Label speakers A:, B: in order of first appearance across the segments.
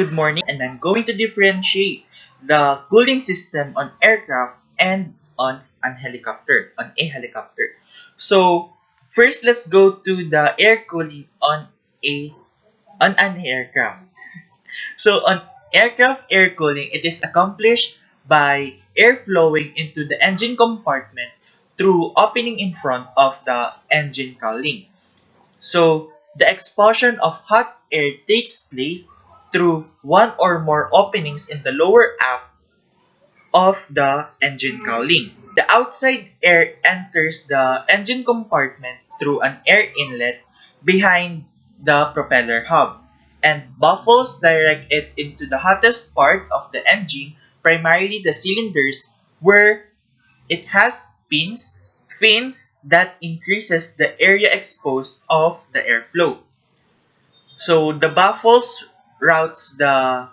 A: good morning, and I'm going to differentiate the cooling system on aircraft and on a helicopter. So, first let's go to the air cooling on an aircraft. So, on aircraft air cooling, it is accomplished by air flowing into the engine compartment through opening in front of the engine cowling. So, the expulsion of hot air takes place through one or more openings in the lower aft of the engine cowling. The outside air enters the engine compartment through an air inlet behind the propeller hub and buffers direct it into the hottest part of the engine, primarily the cylinders, where it has fins that increases the area exposed of the airflow. So the baffles routes the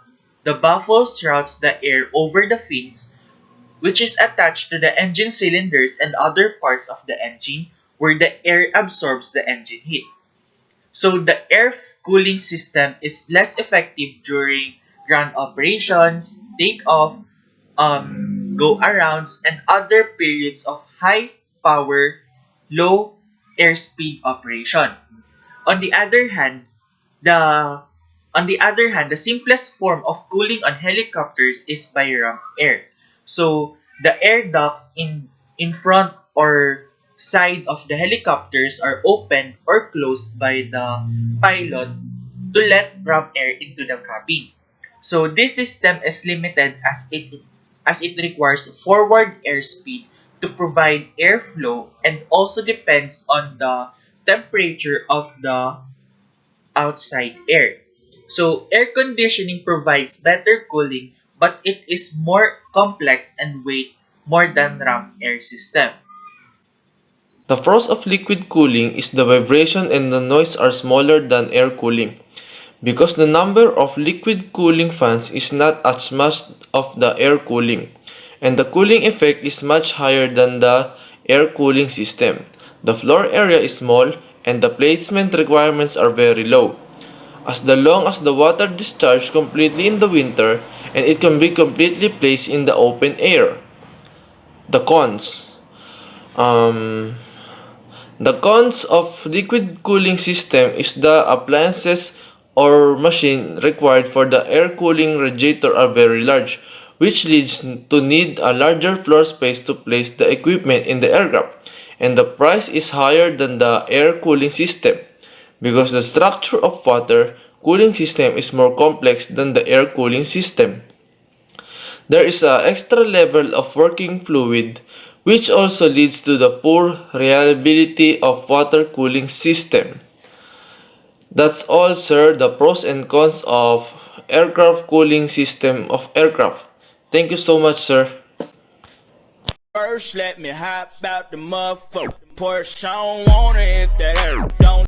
A: air over the fins, which is attached to the engine cylinders and other parts of the engine, where the air absorbs the engine heat. So the air cooling system is less effective during ground operations, takeoff, go-arounds, and other periods of high power, low airspeed operation. On the other hand, the the simplest form of cooling on helicopters is by ramp air. So the air ducts in front or side of the helicopters are opened or closed by the pilot to let ramp air into the cabin. So this system is limited as it requires forward airspeed to provide airflow and also depends on the temperature of the outside air. So air conditioning provides better cooling, but it is more complex and weight more than ramp air system.
B: The force of liquid cooling is the vibration and the noise are smaller than air cooling, because the number of liquid cooling fans is not as much of the air cooling, and the cooling effect is much higher than the air cooling system. The floor area is small and the placement requirements are very low, as long as the water discharges completely in the winter and it can be completely placed in the open air. The cons. Um, The cons of liquid cooling system is the appliances or machine required for the air cooling radiator are very large, which leads to need a larger floor space to place the equipment in the aircraft, and the price is higher than the air cooling system because the structure of water cooling system is more complex than the air cooling system. There is an extra level of working fluid, which also leads to the poor reliability of water cooling system. That's all, sir, the pros and cons of aircraft cooling system of aircraft. Thank you so much, sir.
C: First, let me hop out the motherfucker. Porsche, I don't want it if that air don't